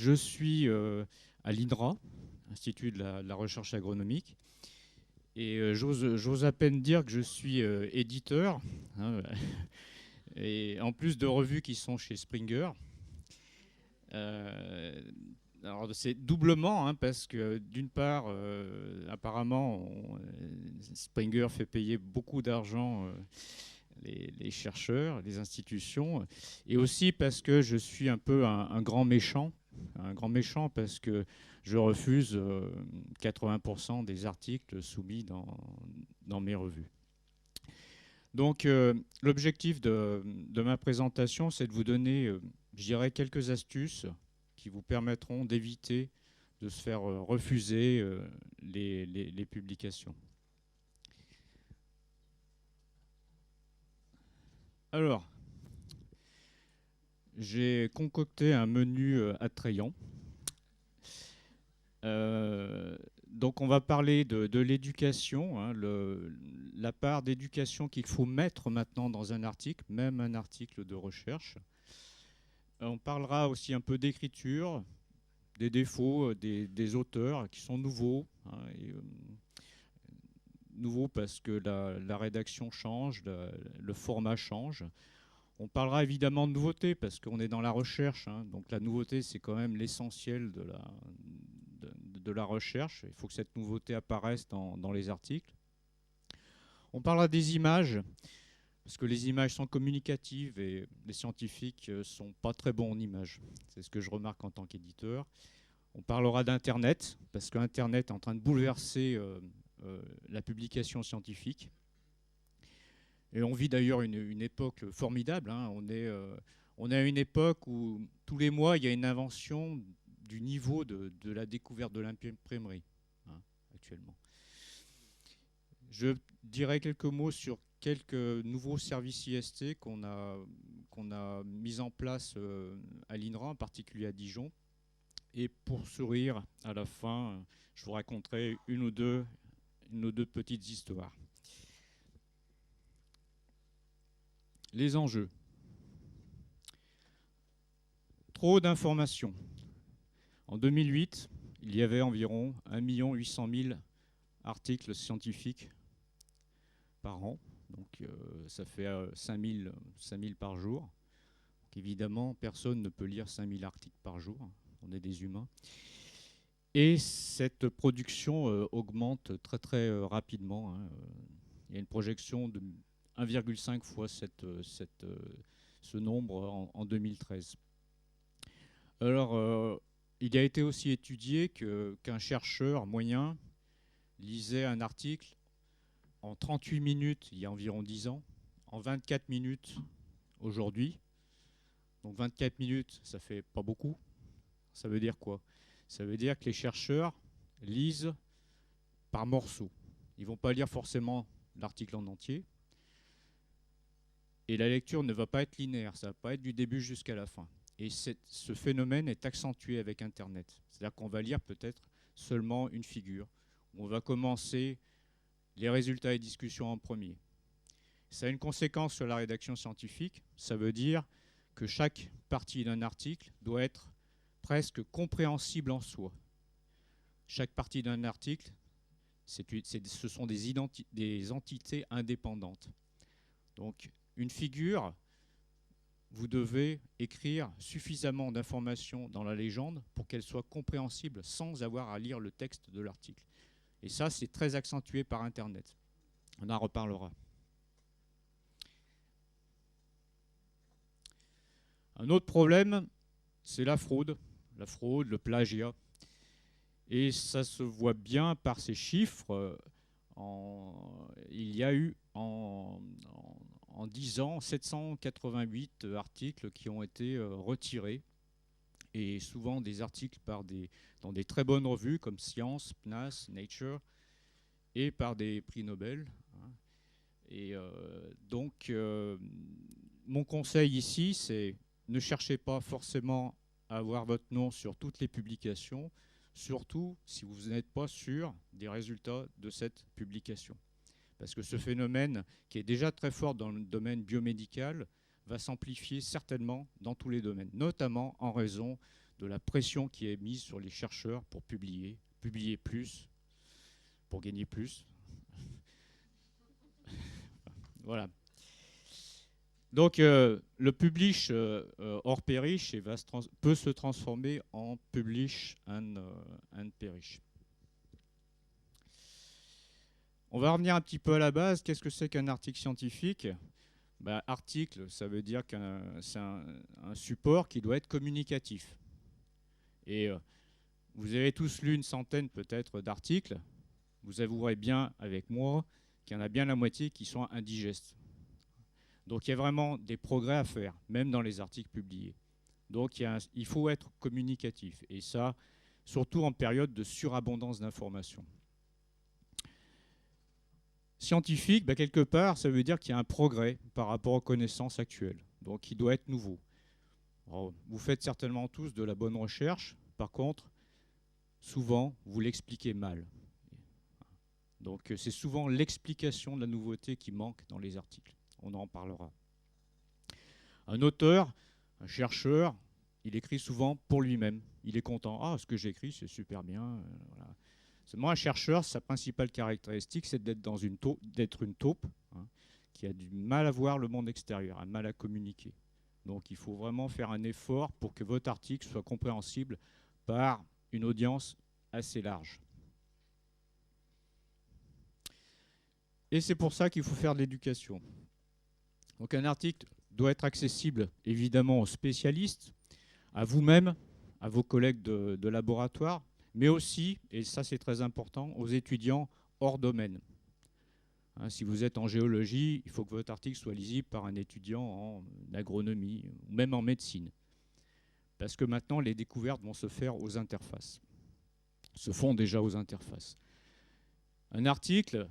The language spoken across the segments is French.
je suis à l'INRA, Institut de la recherche agronomique, et j'ose à peine dire que je suis éditeur, hein, et en plus de revues qui sont chez Springer. Euh, alors c'est doublement, hein, parce que d'une part, apparemment, Springer fait payer beaucoup d'argent les chercheurs, les institutions, et aussi parce que je suis un peu un grand méchant. Un grand méchant parce que je refuse 80% des articles soumis dans mes revues. Donc l'objectif de ma présentation, c'est de vous donner, je dirais, quelques astuces qui vous permettront d'éviter de se faire refuser les publications. Alors, j'ai concocté un menu attrayant. Donc on va parler de l'éducation, hein, la part d'éducation qu'il faut mettre maintenant dans un article, même un article de recherche. On parlera aussi un peu d'écriture, des défauts des auteurs qui sont nouveaux, hein, nouveaux parce que la rédaction change, le format change. On parlera évidemment de nouveautés parce qu'on est dans la recherche, hein, donc la nouveauté c'est quand même l'essentiel de la recherche. Il faut que cette nouveauté apparaisse dans les articles. On parlera des images parce que les images sont communicatives et les scientifiques ne sont pas très bons en images. C'est ce que je remarque en tant qu'éditeur. On parlera d'Internet parce que Internet est en train de bouleverser la publication scientifique. Et on vit d'ailleurs une époque formidable, hein. On est à une époque où tous les mois, il y a une invention du niveau de la découverte de l'imprimerie, hein, actuellement. Je dirais quelques mots sur quelques nouveaux services IST qu'on a mis en place à l'INRA, en particulier à Dijon. Et pour sourire, à la fin, je vous raconterai une ou deux petites histoires. Les enjeux. Trop d'informations. En 2008, il y avait environ 1 800 000 articles scientifiques par an. Donc ça fait 5 000 par jour. Donc, évidemment, personne ne peut lire 5 000 articles par jour. On est des humains. Et cette production augmente très très rapidement, hein. Il y a une projection de 1,5 fois ce nombre en 2013. Alors, il a été aussi étudié qu'un chercheur moyen lisait un article en 38 minutes il y a environ 10 ans, en 24 minutes aujourd'hui. Donc 24 minutes, ça fait pas beaucoup. Ça veut dire quoi? Ça veut dire que les chercheurs lisent par morceaux. Ils ne vont pas lire forcément l'article en entier. Et la lecture ne va pas être linéaire, ça ne va pas être du début jusqu'à la fin. Et ce phénomène est accentué avec Internet. C'est-à-dire qu'on va lire peut-être seulement une figure. On va commencer les résultats et discussions en premier. Ça a une conséquence sur la rédaction scientifique. Ça veut dire que chaque partie d'un article doit être presque compréhensible en soi. Chaque partie d'un article, ce sont des entités indépendantes. Donc, une figure, vous devez écrire suffisamment d'informations dans la légende pour qu'elle soit compréhensible sans avoir à lire le texte de l'article. Et ça, c'est très accentué par Internet. On en reparlera. Un autre problème, c'est la fraude, le plagiat. Et ça se voit bien par ces chiffres. Il y a eu en 10 ans 788 articles qui ont été retirés. Et souvent des articles dans des très bonnes revues comme Science, PNAS, Nature, et par des prix Nobel. Et donc, mon conseil ici, c'est ne cherchez pas forcément à avoir votre nom sur toutes les publications, surtout si vous n'êtes pas sûr des résultats de cette publication. Parce que ce phénomène, qui est déjà très fort dans le domaine biomédical, va s'amplifier certainement dans tous les domaines, notamment en raison de la pression qui est mise sur les chercheurs pour publier plus, pour gagner plus. Voilà. Donc le publish or perish peut se transformer en publish and perish. On va revenir un petit peu à la base. Qu'est-ce que c'est qu'un article scientifique? Article, ça veut dire que c'est un support qui doit être communicatif. Et vous avez tous lu une centaine peut-être d'articles. Vous avouerez bien avec moi qu'il y en a bien la moitié qui sont indigestes. Donc il y a vraiment des progrès à faire, même dans les articles publiés. Donc il faut être communicatif. Et ça, surtout en période de surabondance d'informations. Scientifique, quelque part, ça veut dire qu'il y a un progrès par rapport aux connaissances actuelles. Donc il doit être nouveau. Alors, vous faites certainement tous de la bonne recherche. Par contre, souvent, vous l'expliquez mal. Donc c'est souvent l'explication de la nouveauté qui manque dans les articles. On en parlera. Un auteur, un chercheur, il écrit souvent pour lui-même. Il est content. Ah, ce que j'écris, c'est super bien. Voilà. Seulement, un chercheur, sa principale caractéristique, c'est d'être une taupe, hein, qui a du mal à voir le monde extérieur, a mal à communiquer. Donc il faut vraiment faire un effort pour que votre article soit compréhensible par une audience assez large. Et c'est pour ça qu'il faut faire de l'éducation. Donc un article doit être accessible évidemment aux spécialistes, à vous-même, à vos collègues de laboratoire, mais aussi, et ça c'est très important, aux étudiants hors domaine. Hein, si vous êtes en géologie, il faut que votre article soit lisible par un étudiant en agronomie ou même en médecine. Parce que maintenant, les découvertes vont se faire aux interfaces. Se font déjà aux interfaces. Un article,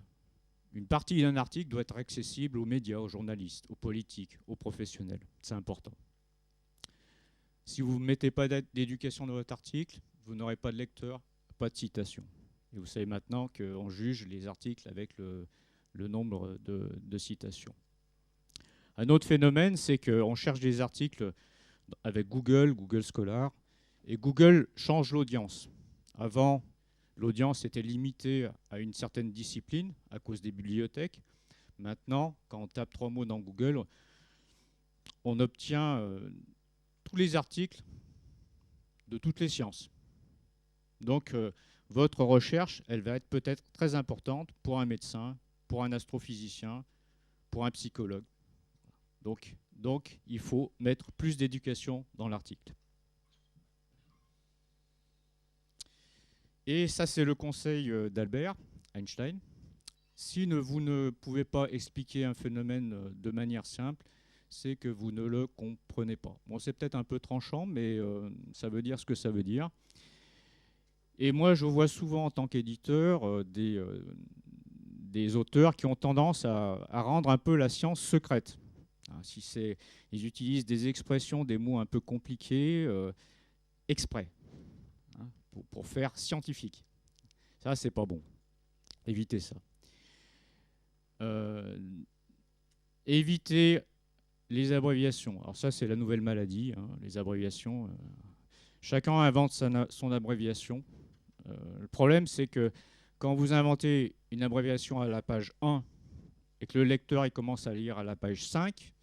une partie d'un article doit être accessible aux médias, aux journalistes, aux politiques, aux professionnels. C'est important. Si vous ne mettez pas d'éducation dans votre article, vous n'aurez pas de lecteur, pas de citation. Et vous savez maintenant qu'on juge les articles avec le nombre de citations. Un autre phénomène, c'est qu'on cherche des articles avec Google Scholar, et Google change l'audience. Avant, l'audience était limitée à une certaine discipline à cause des bibliothèques. Maintenant, quand on tape 3 mots dans Google, on obtient tous les articles de toutes les sciences. Donc, votre recherche, elle va être peut-être très importante pour un médecin, pour un astrophysicien, pour un psychologue. Donc, il faut mettre plus d'éducation dans l'article. Et ça, c'est le conseil d'Albert Einstein. Si vous ne pouvez pas expliquer un phénomène de manière simple, c'est que vous ne le comprenez pas. Bon, c'est peut-être un peu tranchant, mais ça veut dire ce que ça veut dire. Et moi, je vois souvent en tant qu'éditeur des auteurs qui ont tendance à rendre un peu la science secrète. Ils utilisent des expressions, des mots un peu compliqués, exprès, hein, pour faire scientifique. Ça, c'est pas bon. Évitez ça. Évitez les abréviations. Alors ça, c'est la nouvelle maladie, hein, les abréviations. Chacun invente son abréviation. Le problème, c'est que quand vous inventez une abréviation à la page 1 et que le lecteur il commence à lire à la page 5,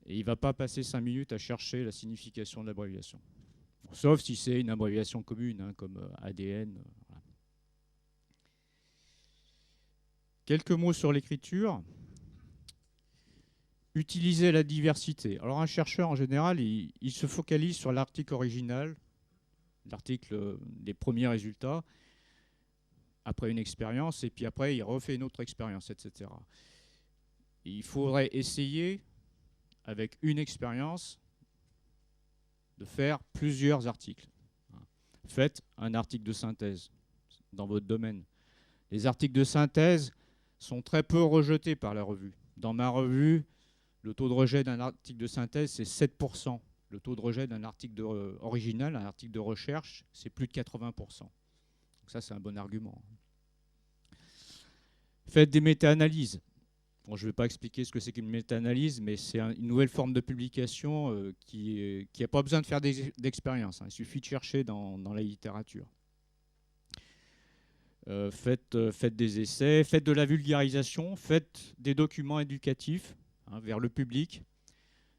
et il ne va pas passer 5 minutes à chercher la signification de l'abréviation. Sauf si c'est une abréviation commune, hein, comme ADN. Voilà. Quelques mots sur l'écriture. Utiliser la diversité. Alors un chercheur, en général, il se focalise sur l'article original, l'article des premiers résultats, après une expérience, et puis après, il refait une autre expérience, etc. Et il faudrait essayer, avec une expérience, de faire plusieurs articles. Faites un article de synthèse dans votre domaine. Les articles de synthèse sont très peu rejetés par la revue. Dans ma revue, le taux de rejet d'un article de synthèse, c'est 7%. Le taux de rejet d'un article original, un article de recherche, c'est plus de 80%. Donc ça, c'est un bon argument. Faites des méta-analyses. Bon, je ne vais pas expliquer ce que c'est qu'une méta-analyse, mais c'est une nouvelle forme de publication qui n'a pas besoin de faire d'expérience. Hein. Il suffit de chercher dans la littérature. Faites des essais, faites de la vulgarisation, faites des documents éducatifs hein, vers le public.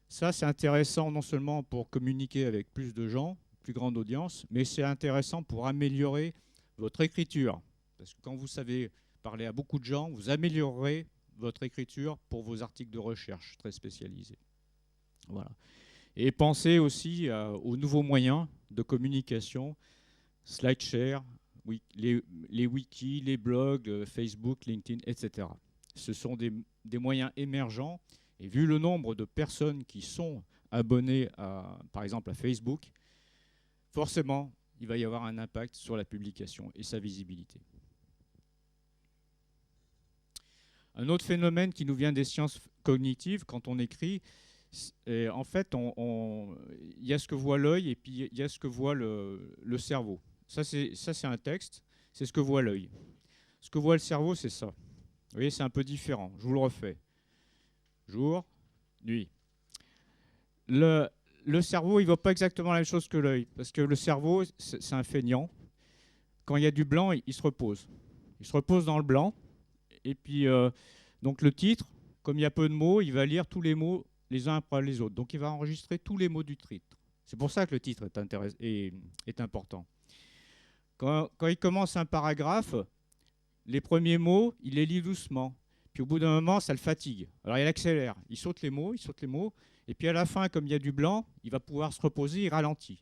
Ça, c'est intéressant non seulement pour communiquer avec plus de gens, plus grande audience, mais c'est intéressant pour améliorer votre écriture. Parce que quand vous savez parler à beaucoup de gens, vous améliorerez votre écriture pour vos articles de recherche très spécialisés. Voilà. Et pensez aussi aux nouveaux moyens de communication, SlideShare, les wikis, les blogs, Facebook, LinkedIn, etc. Ce sont des moyens émergents. Et vu le nombre de personnes qui sont abonnées, par exemple, à Facebook, forcément, il va y avoir un impact sur la publication et sa visibilité. Un autre phénomène qui nous vient des sciences cognitives, quand on écrit, en fait, il y a ce que voit l'œil et puis il y a ce que voit le cerveau. Ça, c'est un texte, c'est ce que voit l'œil. Ce que voit le cerveau, c'est ça. Vous voyez, c'est un peu différent. Je vous le refais. Jour, nuit. Le cerveau, il ne voit pas exactement la même chose que l'œil, parce que le cerveau, c'est un feignant. Quand il y a du blanc, il se repose. Il se repose dans le blanc. Et puis, donc le titre, comme il y a peu de mots, il va lire tous les mots les uns après les autres. Donc, il va enregistrer tous les mots du titre. C'est pour ça que le titre est important. Quand il commence un paragraphe, les premiers mots, il les lit doucement. Puis au bout d'un moment, ça le fatigue. Alors il accélère, il saute les mots, et puis à la fin, comme il y a du blanc, il va pouvoir se reposer, il ralentit.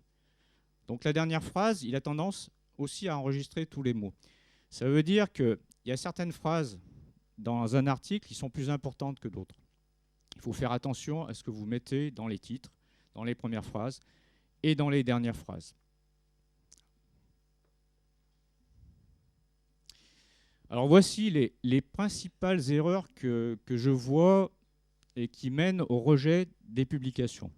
Donc la dernière phrase, il a tendance aussi à enregistrer tous les mots. Ça veut dire qu'il y a certaines phrases dans un article qui sont plus importantes que d'autres. Il faut faire attention à ce que vous mettez dans les titres, dans les premières phrases et dans les dernières phrases. Alors voici les principales erreurs que je vois et qui mènent au rejet des publications.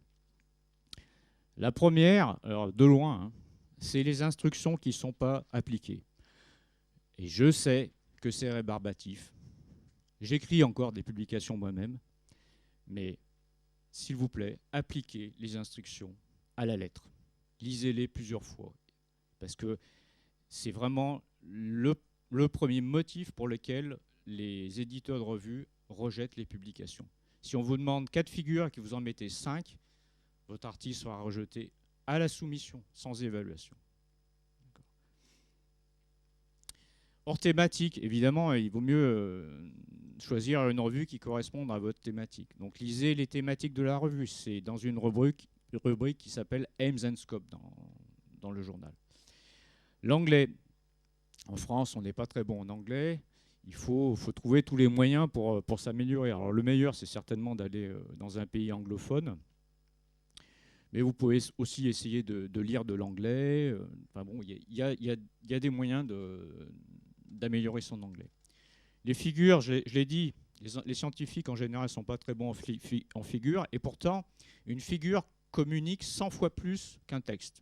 La première, alors de loin, hein, c'est les instructions qui ne sont pas appliquées. Et je sais que c'est rébarbatif. J'écris encore des publications moi-même, mais s'il vous plaît, appliquez les instructions à la lettre. Lisez-les plusieurs fois, parce que c'est vraiment le premier motif pour lequel les éditeurs de revues rejettent les publications. Si on vous demande 4 figures et que vous en mettez 5, votre article sera rejeté à la soumission, sans évaluation. Hors thématique, évidemment, il vaut mieux choisir une revue qui corresponde à votre thématique. Donc lisez les thématiques de la revue. C'est dans une rubrique qui s'appelle Aims and Scope dans le journal. L'anglais. En France, on n'est pas très bon en anglais. Il faut trouver tous les moyens pour s'améliorer. Alors le meilleur, c'est certainement d'aller dans un pays anglophone. Mais vous pouvez aussi essayer de lire de l'anglais. Enfin bon, il y a des moyens d'améliorer son anglais. Les figures, je l'ai dit, les scientifiques en général ne sont pas très bons en figures. Et pourtant, une figure communique 100 fois plus qu'un texte.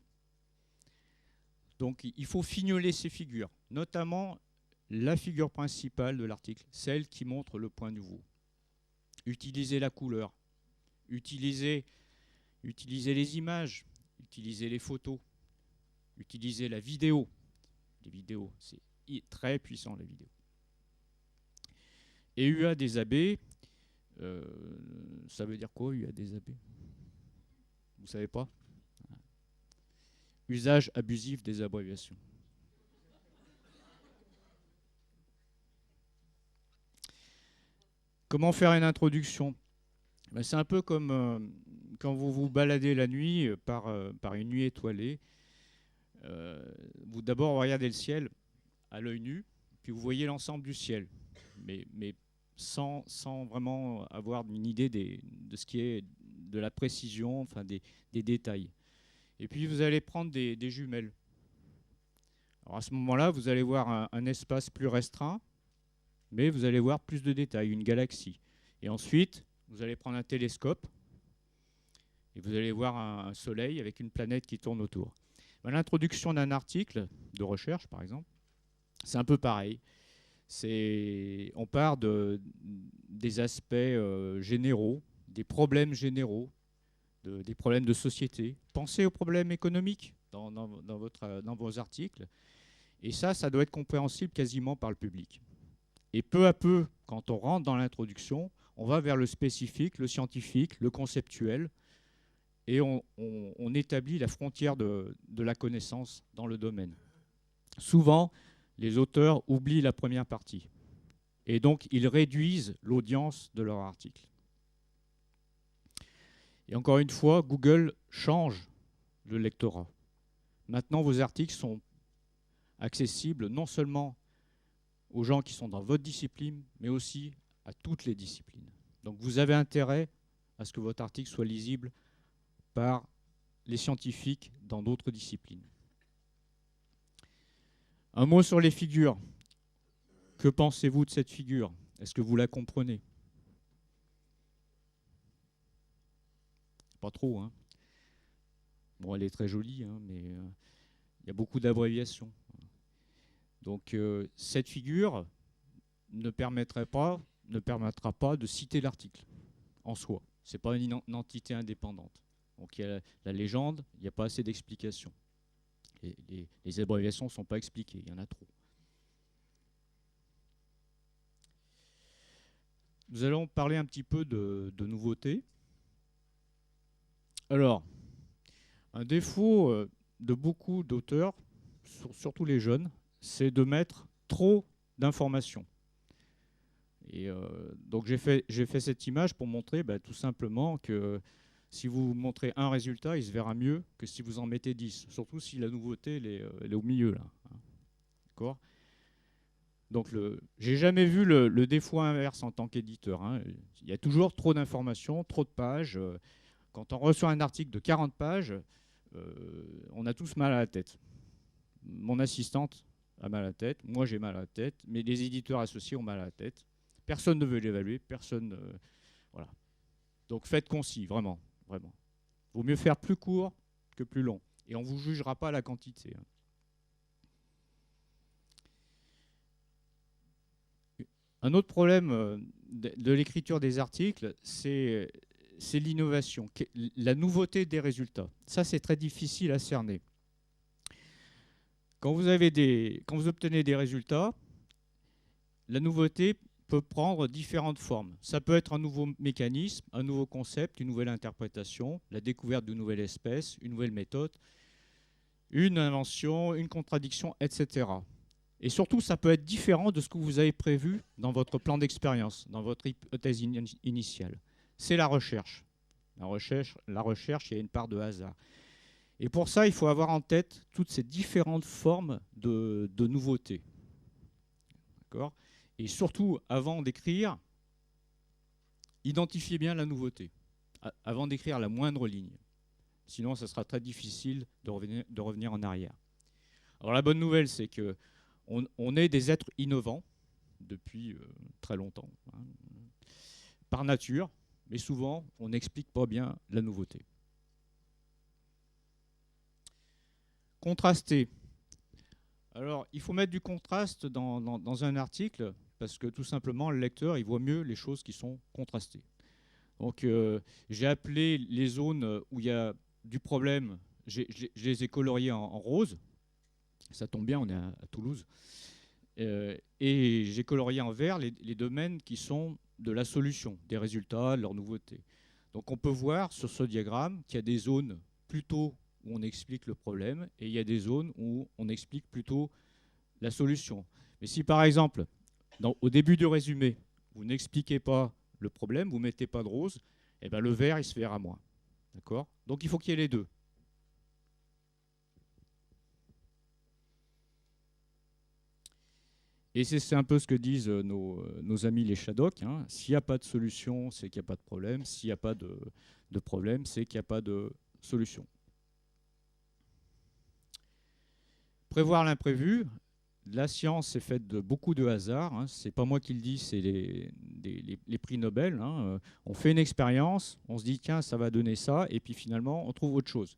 Donc il faut fignoler ces figures, notamment la figure principale de l'article, celle qui montre le point nouveau. Utilisez la couleur, utilisez les images, utilisez les photos, utilisez la vidéo. Les vidéos, c'est très puissant, la vidéo. Et UA des AB, ça veut dire quoi, UA des AB? Vous ne savez pas? Usage abusif des abréviations. Comment faire une introduction? Ben, c'est un peu comme quand vous vous baladez la nuit par une nuit étoilée. Vous d'abord regardez le ciel à l'œil nu, puis vous voyez l'ensemble du ciel, mais sans vraiment avoir une idée de ce qui est de la précision, enfin des détails. Et puis vous allez prendre des jumelles. Alors à ce moment-là, vous allez voir un espace plus restreint, mais vous allez voir plus de détails, une galaxie. Et ensuite, vous allez prendre un télescope et vous allez voir un soleil avec une planète qui tourne autour. L'introduction d'un article de recherche, par exemple, c'est un peu pareil. On part des aspects généraux, des problèmes généraux, des problèmes de société. Pensez aux problèmes économiques dans vos articles. Et ça doit être compréhensible quasiment par le public. Et peu à peu, quand on rentre dans l'introduction, on va vers le spécifique, le scientifique, le conceptuel, et on établit la frontière de la connaissance dans le domaine. Souvent, les auteurs oublient la première partie. Et donc, ils réduisent l'audience de leur article. Et encore une fois, Google change le lectorat. Maintenant, vos articles sont accessibles non seulement aux gens qui sont dans votre discipline, mais aussi à toutes les disciplines. Donc, vous avez intérêt à ce que votre article soit lisible par les scientifiques dans d'autres disciplines. Un mot sur les figures. Que pensez-vous de cette figure? Est-ce que vous la comprenez? Pas trop, hein. Bon, elle est très jolie, hein, mais il y a beaucoup d'abréviations. Donc, cette figure ne permettra pas de citer l'article en soi. Ce n'est pas une entité indépendante. Donc, il y a la légende, il n'y a pas assez d'explications. Les abréviations ne sont pas expliquées, il y en a trop. Nous allons parler un petit peu de nouveautés. Alors, un défaut de beaucoup d'auteurs, surtout les jeunes, c'est de mettre trop d'informations. Et donc j'ai fait cette image pour montrer tout simplement que si vous montrez un résultat, il se verra mieux que si vous en mettez 10. Surtout si la nouveauté elle est au milieu là. D'accord ? Donc j'ai jamais vu le défaut inverse en tant qu'éditeur. Hein. Il y a toujours trop d'informations, trop de pages. Quand on reçoit un article de 40 pages, on a tous mal à la tête. Mon assistante a mal à la tête, moi j'ai mal à la tête, mais les éditeurs associés ont mal à la tête. Personne ne veut l'évaluer, personne... voilà. Donc faites concis, vraiment, vraiment. Vaut mieux faire plus court que plus long. Et on ne vous jugera pas à la quantité. Un autre problème de l'écriture des articles, c'est l'innovation, la nouveauté des résultats. Ça, c'est très difficile à cerner. Quand vous obtenez des résultats, la nouveauté peut prendre différentes formes. Ça peut être un nouveau mécanisme, un nouveau concept, une nouvelle interprétation, la découverte d'une nouvelle espèce, une nouvelle méthode, une invention, une contradiction, etc. Et surtout, ça peut être différent de ce que vous avez prévu dans votre plan d'expérience, dans votre hypothèse initiale. C'est la recherche. La recherche, il y a une part de hasard. Et pour ça, il faut avoir en tête toutes ces différentes formes de nouveautés. D'accord ? Et surtout, avant d'écrire, identifiez bien la nouveauté, avant d'écrire la moindre ligne. Sinon, ça sera très difficile de revenir en arrière. Alors la bonne nouvelle, c'est qu'on est des êtres innovants depuis très longtemps, hein, par nature, mais souvent, on n'explique pas bien la nouveauté. Contraster. Alors, il faut mettre du contraste dans un article parce que tout simplement, le lecteur, il voit mieux les choses qui sont contrastées. Donc, j'ai appelé les zones où il y a du problème, je les ai coloriées en rose. Ça tombe bien, on est à Toulouse. Et j'ai colorié en vert les domaines qui sont de la solution, des résultats, de leur nouveauté. Donc, on peut voir sur ce diagramme qu'il y a des zones plutôt où on explique le problème, et il y a des zones où on explique plutôt la solution. Mais si par exemple, au début du résumé, vous n'expliquez pas le problème, vous ne mettez pas de rose, eh ben le vert, il se verra moins. D'accord ? Donc il faut qu'il y ait les deux. Et c'est un peu ce que disent nos amis les Shadocks. Hein. S'il n'y a pas de solution, c'est qu'il n'y a pas de problème. S'il n'y a pas de problème, c'est qu'il n'y a pas de solution. Prévoir l'imprévu, la science est faite de beaucoup de hasard. Hein. Ce n'est pas moi qui le dis, c'est les prix Nobel. Hein. On fait une expérience, on se dit tiens, ça va donner ça, et puis finalement, on trouve autre chose.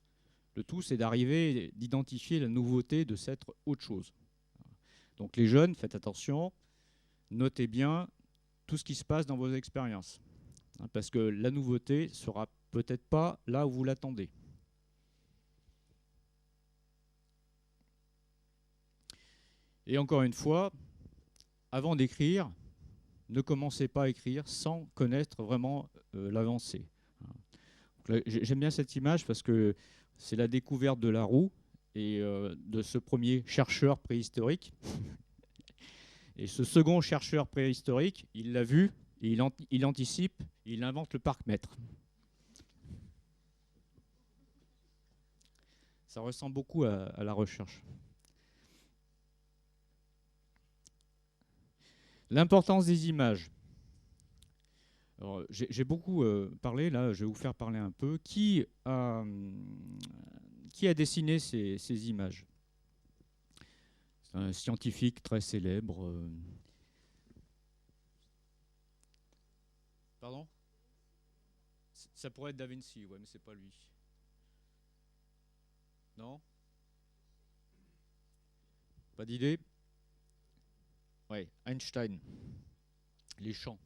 Le tout, c'est d'arriver, d'identifier la nouveauté de cette autre chose. Donc les jeunes, faites attention, notez bien tout ce qui se passe dans vos expériences. Hein, parce que la nouveauté sera peut-être pas là où vous l'attendez. Et encore une fois, avant d'écrire, ne commencez pas à écrire sans connaître vraiment l'avancée. J'aime bien cette image parce que c'est la découverte de la roue et de ce premier chercheur préhistorique. Et ce second chercheur préhistorique, il l'a vu, et il anticipe, et il invente le parc-mètre. Ça ressemble beaucoup à la recherche. L'importance des images. J'ai beaucoup parlé, là je vais vous faire parler un peu. Qui a dessiné ces images? C'est un scientifique très célèbre. Pardon? Ça pourrait être Da Vinci, ouais, mais c'est pas lui. Non? Pas d'idée? Oui, Einstein. Les champs.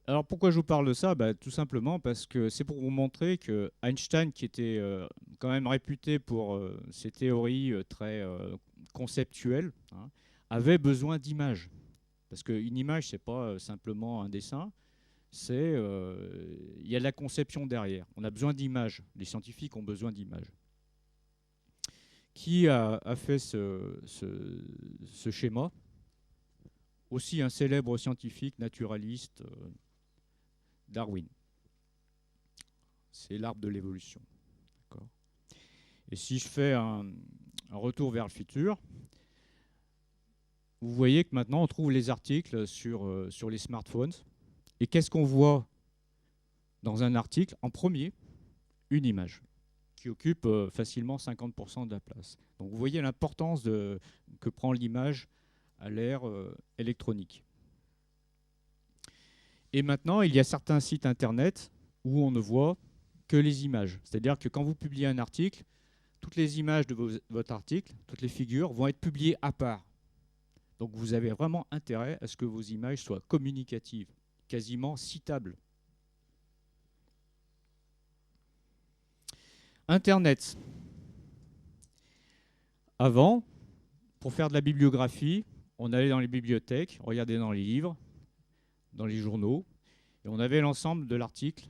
Alors pourquoi je vous parle de ça? Tout simplement parce que c'est pour vous montrer que Einstein, qui était quand même réputé pour ses théories très conceptuelles, hein, avait besoin d'images. Parce qu'une image, c'est pas simplement un dessin, il y a de la conception derrière. On a besoin d'images. Les scientifiques ont besoin d'images. Qui a fait ce schéma? Aussi un célèbre scientifique naturaliste, Darwin. C'est l'arbre de l'évolution. Et si je fais un retour vers le futur, vous voyez que maintenant on trouve les articles sur les smartphones. Et qu'est-ce qu'on voit dans un article? En premier, une image qui occupe facilement 50% de la place. Donc vous voyez l'importance que prend l'image à l'ère électronique. Et maintenant, il y a certains sites internet où on ne voit que les images. C'est-à-dire que quand vous publiez un article, toutes les images de votre article, toutes les figures vont être publiées à part. Donc vous avez vraiment intérêt à ce que vos images soient communicatives, quasiment citables. Internet. Avant, pour faire de la bibliographie, on allait dans les bibliothèques, on regardait dans les livres, dans les journaux, et on avait l'ensemble de l'article.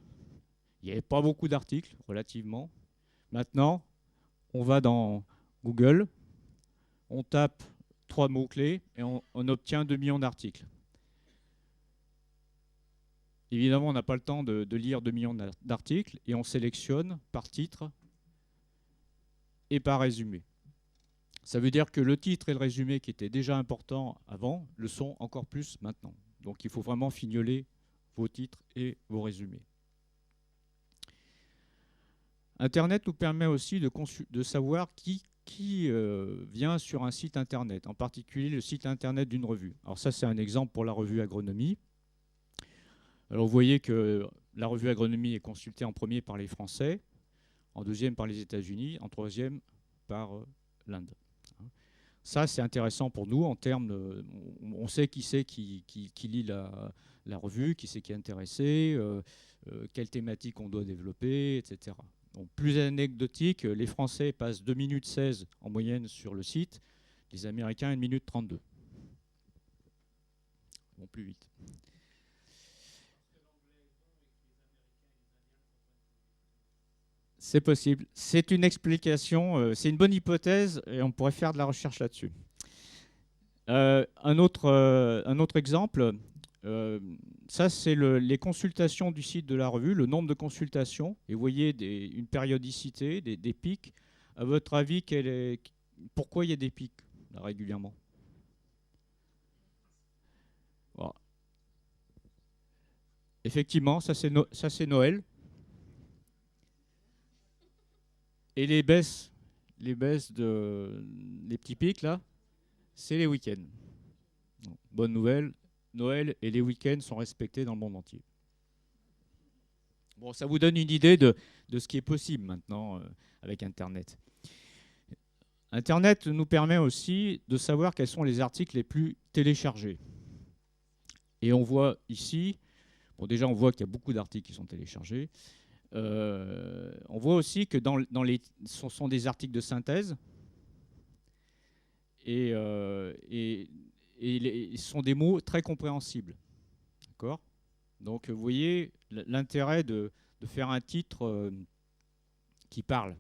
Il n'y avait pas beaucoup d'articles, relativement. Maintenant, on va dans Google, on tape 3 mots-clés et on obtient 2 millions d'articles. Évidemment, on n'a pas le temps de lire 2 millions d'articles et on sélectionne par titre et par résumé. Ça veut dire que le titre et le résumé qui étaient déjà importants avant le sont encore plus maintenant. Donc il faut vraiment fignoler vos titres et vos résumés. Internet nous permet aussi de savoir qui vient sur un site internet, en particulier le site internet d'une revue. Alors ça, c'est un exemple pour la revue Agronomie. Alors vous voyez que la revue Agronomie est consultée en premier par les Français, en deuxième par les États-Unis, en troisième par l'Inde. Ça, c'est intéressant pour nous en termes de... On sait qui c'est qui lit la revue, qui c'est qui est intéressé, quelle thématique on doit développer, etc. Donc, plus anecdotique, les Français passent 2 minutes 16 en moyenne sur le site, les Américains 1 minute 32. Ils vont plus vite. C'est possible. C'est une explication, c'est une bonne hypothèse et on pourrait faire de la recherche là-dessus. Un autre exemple, ça c'est les consultations du site de la revue, le nombre de consultations. Et vous voyez une périodicité, des pics. À votre avis, pourquoi il y a des pics là, régulièrement? Voilà. Effectivement, ça c'est Noël. Et les baisses les petits pics là, c'est les week-ends. Bonne nouvelle, Noël et les week-ends sont respectés dans le monde entier. Bon, ça vous donne une idée de ce qui est possible maintenant avec Internet. Internet nous permet aussi de savoir quels sont les articles les plus téléchargés. Et on voit ici, bon déjà on voit qu'il y a beaucoup d'articles qui sont téléchargés. On voit aussi que ce sont des articles de synthèse et ce sont des mots très compréhensibles. D'accord ? Donc vous voyez l'intérêt de faire un titre qui parle.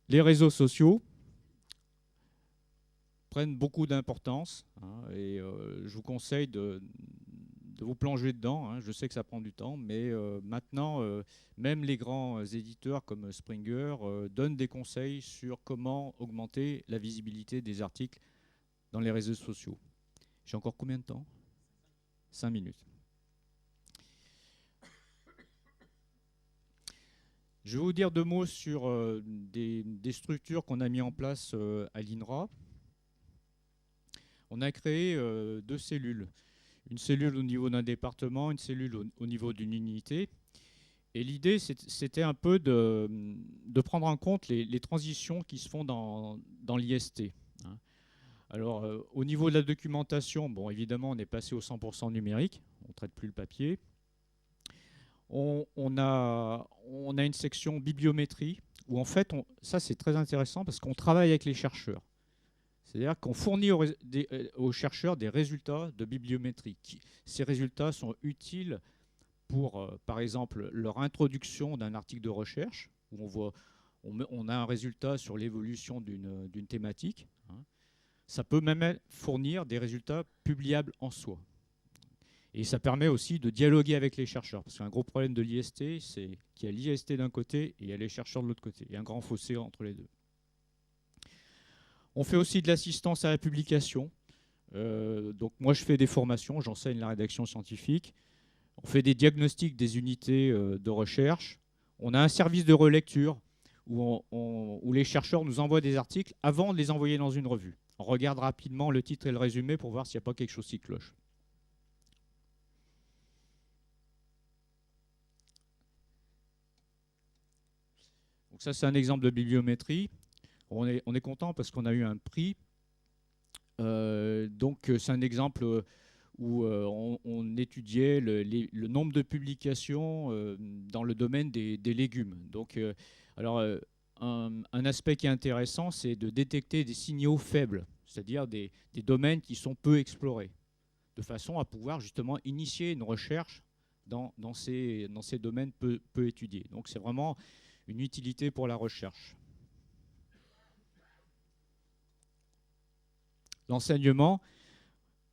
Les réseaux sociaux prennent beaucoup d'importance et je vous conseille de vous plonger dedans. Je sais que ça prend du temps, mais maintenant, même les grands éditeurs comme Springer donnent des conseils sur comment augmenter la visibilité des articles dans les réseaux sociaux. J'ai encore combien de temps ? 5 minutes. Je vais vous dire 2 mots sur des structures qu'on a mis en place à l'INRA. On a créé 2 cellules. Une cellule au niveau d'un département, une cellule au niveau d'une unité. Et l'idée, c'était un peu de prendre en compte les transitions qui se font dans l'IST. Alors, au niveau de la documentation, bon, évidemment, on est passé au 100% numérique. On ne traite plus le papier. On a une section bibliométrie où, en fait, ça, c'est très intéressant parce qu'on travaille avec les chercheurs. C'est-à-dire qu'on fournit aux chercheurs des résultats de bibliométrie. Ces résultats sont utiles pour, par exemple, leur introduction d'un article de recherche, où on a un résultat sur l'évolution d'une thématique. Ça peut même fournir des résultats publiables en soi. Et ça permet aussi de dialoguer avec les chercheurs. Parce qu'un gros problème de l'IST, c'est qu'il y a l'IST d'un côté et il y a les chercheurs de l'autre côté. Il y a un grand fossé entre les deux. On fait aussi de l'assistance à la publication. Donc moi, je fais des formations, j'enseigne la rédaction scientifique. On fait des diagnostics des unités de recherche. On a un service de relecture où les chercheurs nous envoient des articles avant de les envoyer dans une revue. On regarde rapidement le titre et le résumé pour voir s'il n'y a pas quelque chose qui cloche. Donc ça, c'est un exemple de bibliométrie. On est content parce qu'on a eu un prix. Donc c'est un exemple où on étudiait le nombre de publications dans le domaine des légumes. Donc, un aspect qui est intéressant, c'est de détecter des signaux faibles, c'est-à-dire des domaines qui sont peu explorés, de façon à pouvoir justement initier une recherche dans ces domaines peu étudiés. Donc c'est vraiment une utilité pour la recherche. L'enseignement,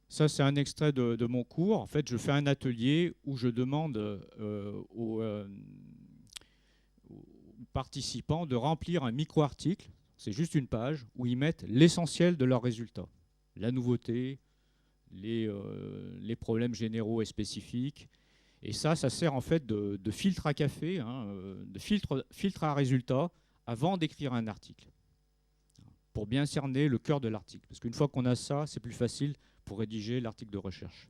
ça c'est un extrait de mon cours. En fait, je fais un atelier où je demande aux participants de remplir un micro-article, c'est juste une page, où ils mettent l'essentiel de leurs résultats. La nouveauté, les problèmes généraux et spécifiques. Et ça sert en fait de filtre à café, de filtre à résultats avant d'écrire un article, pour bien cerner le cœur de l'article. Parce qu'une fois qu'on a ça, c'est plus facile pour rédiger l'article de recherche.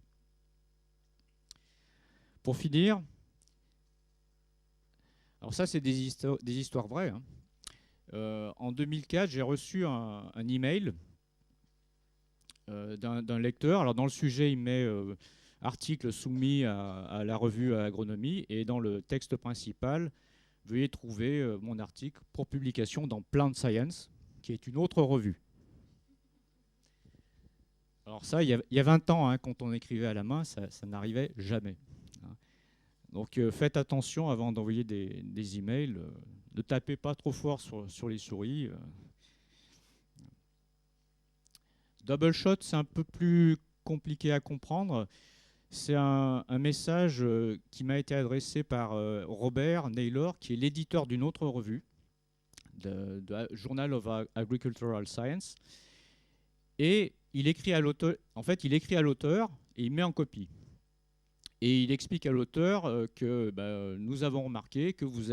Pour finir, alors ça, c'est des histoires vraies. En 2004, j'ai reçu un email d'un lecteur. Alors dans le sujet, il met article soumis à la revue Agronomie, et dans le texte principal, veuillez trouver mon article pour publication dans Plant Science, qui est une autre revue. Alors ça, il y a 20 ans, quand on écrivait à la main, ça n'arrivait jamais. Donc faites attention avant d'envoyer des emails. Ne tapez pas trop fort sur les souris. Double shot, c'est un peu plus compliqué à comprendre. C'est un message qui m'a été adressé par Robert Naylor, qui est l'éditeur d'une autre revue, de Journal of Agricultural Science. Et il écrit à l'auteur, et il met en copie. Et il explique à l'auteur que nous avons remarqué que vous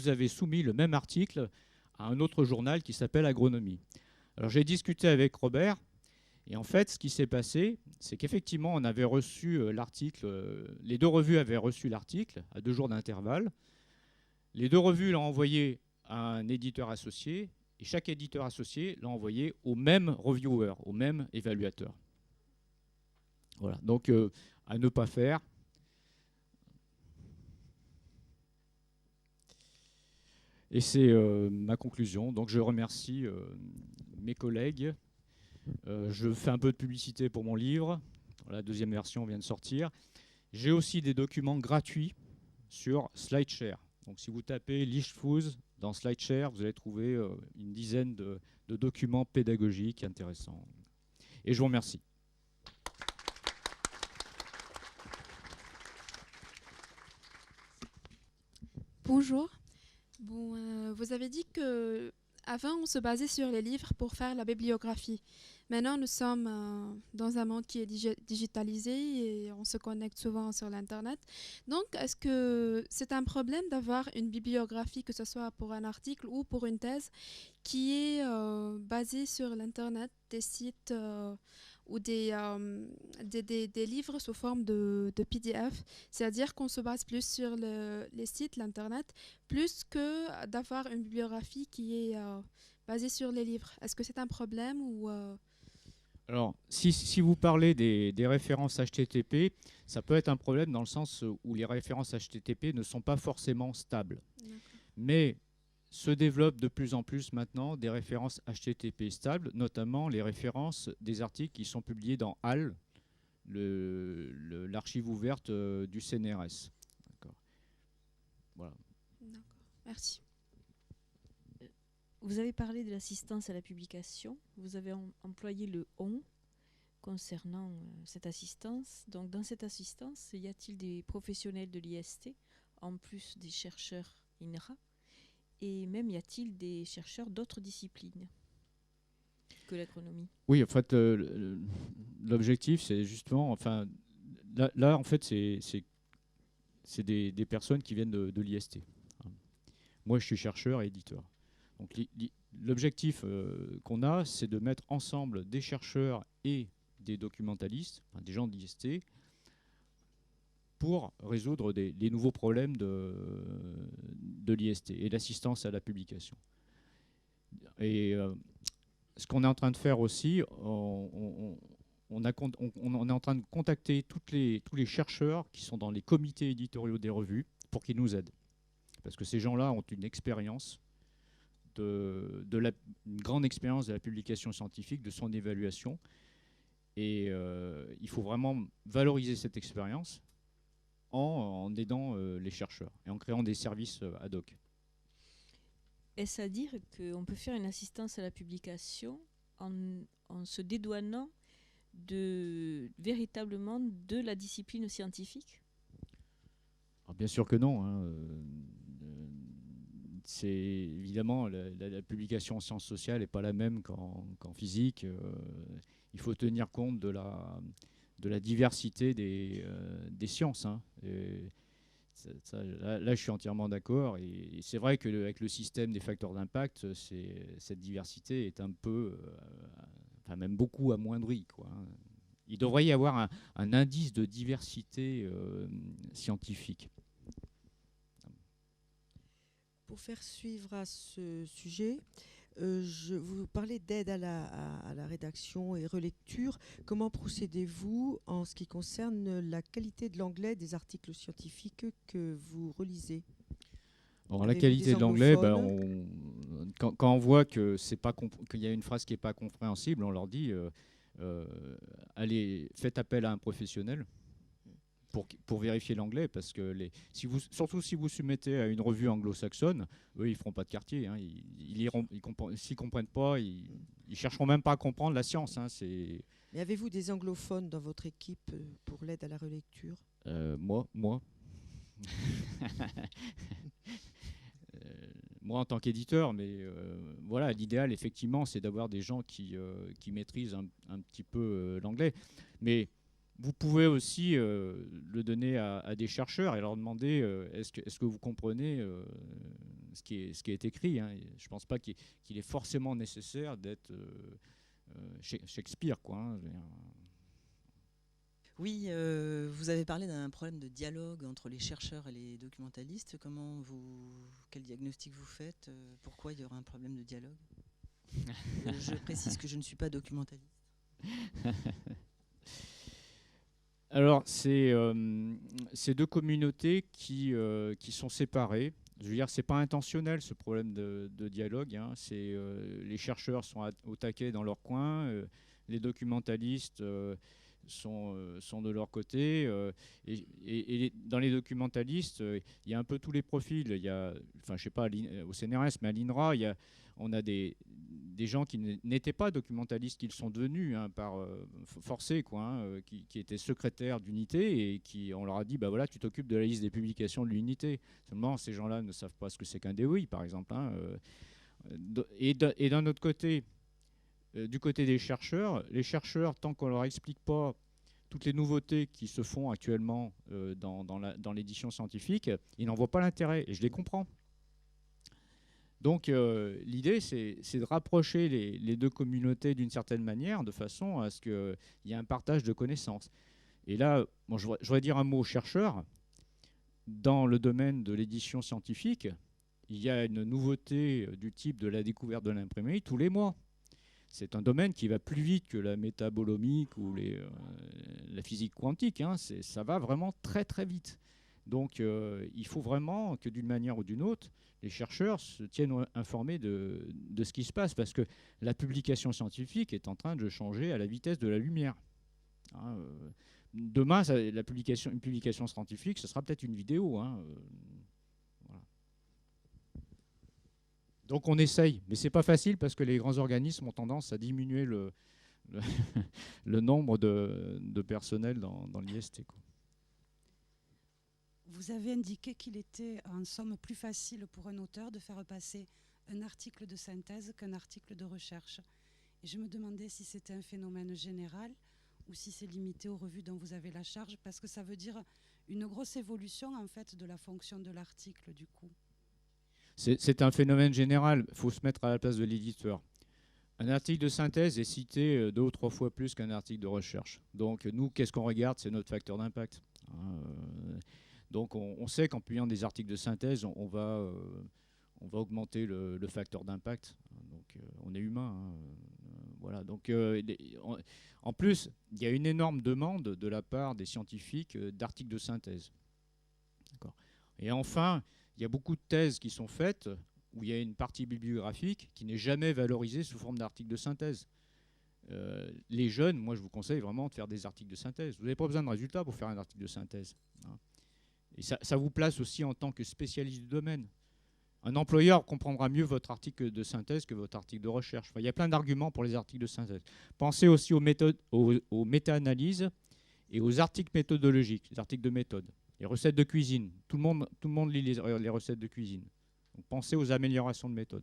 avez soumis le même article à un autre journal qui s'appelle Agronomie. Alors j'ai discuté avec Robert, et en fait ce qui s'est passé, c'est qu'effectivement on avait reçu l'article, les 2 revues avaient reçu l'article à 2 jours d'intervalle. Les 2 revues l'ont envoyé à un éditeur associé, Et chaque éditeur associé l'a envoyé au même reviewer, au même évaluateur. Voilà, donc à ne pas faire. Et c'est ma conclusion. Donc je remercie mes collègues. Je fais un peu de publicité pour mon livre. La deuxième version vient de sortir. J'ai aussi des documents gratuits sur SlideShare. Donc si vous tapez Lichtfuß dans SlideShare, vous allez trouver une dizaine de documents pédagogiques intéressants. Et je vous remercie. Bonjour. Bon, vous avez dit que avant on se basait sur les livres pour faire la bibliographie. Maintenant, nous sommes dans un monde qui est digitalisé et on se connecte souvent sur l'Internet. Donc, est-ce que c'est un problème d'avoir une bibliographie, que ce soit pour un article ou pour une thèse, qui est basée sur l'Internet, des sites ou des livres sous forme de PDF, c'est-à-dire qu'on se base plus sur les sites, l'Internet, plus que d'avoir une bibliographie qui est basée sur les livres. Est-ce que c'est un problème ou Alors, si vous parlez des références HTTP, ça peut être un problème dans le sens où les références HTTP ne sont pas forcément stables. Mais se développent de plus en plus maintenant des références HTTP stables, notamment les références des articles qui sont publiés dans HAL, l'archive ouverte du CNRS. D'accord. Voilà. D'accord, merci. Vous avez parlé de l'assistance à la publication. Vous avez employé le « on » concernant cette assistance. Donc, dans cette assistance, y a-t-il des professionnels de l'IST, en plus des chercheurs INRA, et même y a-t-il des chercheurs d'autres disciplines que l'agronomie? Oui, en fait, l'objectif, c'est justement, enfin, là en fait, c'est des personnes qui viennent de l'IST. Moi, je suis chercheur et éditeur. Donc, l'objectif qu'on a, c'est de mettre ensemble des chercheurs et des documentalistes, enfin, des gens de l'IST, pour résoudre les nouveaux problèmes de l'IST et l'assistance à la publication. Et ce qu'on est en train de faire aussi, on est en train de contacter tous les chercheurs qui sont dans les comités éditoriaux des revues pour qu'ils nous aident. Parce que ces gens-là ont une expérience, une grande expérience de la publication scientifique, de son évaluation. Et il faut vraiment valoriser cette expérience en aidant les chercheurs et en créant des services ad hoc. Est-ce à dire qu'on peut faire une assistance à la publication en se dédouanant véritablement de la discipline scientifique? Alors, bien sûr que non. Hein. C'est évidemment la publication en sciences sociales n'est pas la même qu'en physique. Il faut tenir compte de la diversité des sciences. Hein. Là, je suis entièrement d'accord. Et c'est vrai qu'avec le système des facteurs d'impact, cette diversité est un peu, enfin même beaucoup amoindrie, quoi. Il devrait y avoir un indice de diversité scientifique. Pour faire suivre à ce sujet, je vous parlais d'aide à la rédaction et relecture. Comment procédez-vous en ce qui concerne la qualité de l'anglais des articles scientifiques que vous relisez? Alors, la qualité de l'anglais, quand on voit qu'il y a une phrase qui n'est pas compréhensible, on leur dit allez, faites appel à un professionnel pour vérifier l'anglais, parce que surtout si vous soumettez à une revue anglo-saxonne, eux, ils ne feront pas de quartier. Hein, s'ils ne comprennent pas, ils ne chercheront même pas à comprendre la science. Hein, Mais avez-vous des anglophones dans votre équipe pour l'aide à la relecture? Moi. Moi en tant qu'éditeur, mais voilà, l'idéal effectivement c'est d'avoir des gens qui maîtrisent un petit peu l'anglais. Mais vous pouvez aussi le donner à des chercheurs et leur demander est-ce que vous comprenez ce qui est écrit, hein. Je ne pense pas qu'il est forcément nécessaire d'être Shakespeare, quoi, hein. Oui, vous avez parlé d'un problème de dialogue entre les chercheurs et les documentalistes. Quel diagnostic vous faites? Pourquoi il y aura un problème de dialogue? Je précise que je ne suis pas documentaliste. Alors, c'est deux communautés qui sont séparées. Je veux dire, c'est pas intentionnel ce problème de dialogue, hein. Les chercheurs sont au taquet dans leur coin, les documentalistes sont de leur côté. Et dans les documentalistes, il y a un peu tous les profils. Il y a, enfin, je sais pas, au CNRS, mais à l'INRA, on a des gens qui n'étaient pas documentalistes, qui le sont devenus, hein, par forcés, quoi, hein, qui étaient secrétaires d'unité et on leur a dit, bah voilà, tu t'occupes de la liste des publications de l'unité. Seulement, ces gens-là ne savent pas ce que c'est qu'un DOI, par exemple, hein. Et d'un autre côté, du côté des chercheurs, les chercheurs, tant qu'on leur explique pas toutes les nouveautés qui se font actuellement dans l'édition scientifique, ils n'en voient pas l'intérêt, et je les comprends. Donc l'idée, c'est de rapprocher les deux communautés d'une certaine manière, de façon à ce qu'il y ait un partage de connaissances. Et là, bon, je voudrais dire un mot aux chercheurs. Dans le domaine de l'édition scientifique, il y a une nouveauté du type de la découverte de l'imprimerie tous les mois. C'est un domaine qui va plus vite que la métabolomique ou la physique quantique, hein. Ça va vraiment très très vite. Donc il faut vraiment que d'une manière ou d'une autre, les chercheurs se tiennent informés de ce qui se passe, parce que la publication scientifique est en train de changer à la vitesse de la lumière, hein. Demain, une publication scientifique, ce sera peut-être une vidéo, hein. Voilà. Donc on essaye, mais c'est pas facile parce que les grands organismes ont tendance à diminuer le nombre de personnel dans l'IST, quoi. Vous avez indiqué qu'il était en somme plus facile pour un auteur de faire passer un article de synthèse qu'un article de recherche. Et je me demandais si c'était un phénomène général ou si c'est limité aux revues dont vous avez la charge, parce que ça veut dire une grosse évolution en fait de la fonction de l'article du coup. C'est un phénomène général, il faut se mettre à la place de l'éditeur. Un article de synthèse est cité 2 ou 3 fois plus qu'un article de recherche. Donc nous, qu'est-ce qu'on regarde? C'est notre facteur d'impact. Donc on sait qu'en publiant des articles de synthèse, on va augmenter le facteur d'impact. Donc on est humain, hein. Voilà. Donc en plus, il y a une énorme demande de la part des scientifiques d'articles de synthèse. D'accord. Et enfin, il y a beaucoup de thèses qui sont faites où il y a une partie bibliographique qui n'est jamais valorisée sous forme d'articles de synthèse. Les jeunes, moi je vous conseille vraiment de faire des articles de synthèse. Vous n'avez pas besoin de résultats pour faire un article de synthèse, hein. Et ça vous place aussi en tant que spécialiste du domaine. Un employeur comprendra mieux votre article de synthèse que votre article de recherche. Enfin, il y a plein d'arguments pour les articles de synthèse. Pensez aussi aux méthodes, aux méta-analyses et aux articles méthodologiques, les articles de méthode. Les recettes de cuisine. Tout le monde lit les recettes de cuisine. Donc pensez aux améliorations de méthode.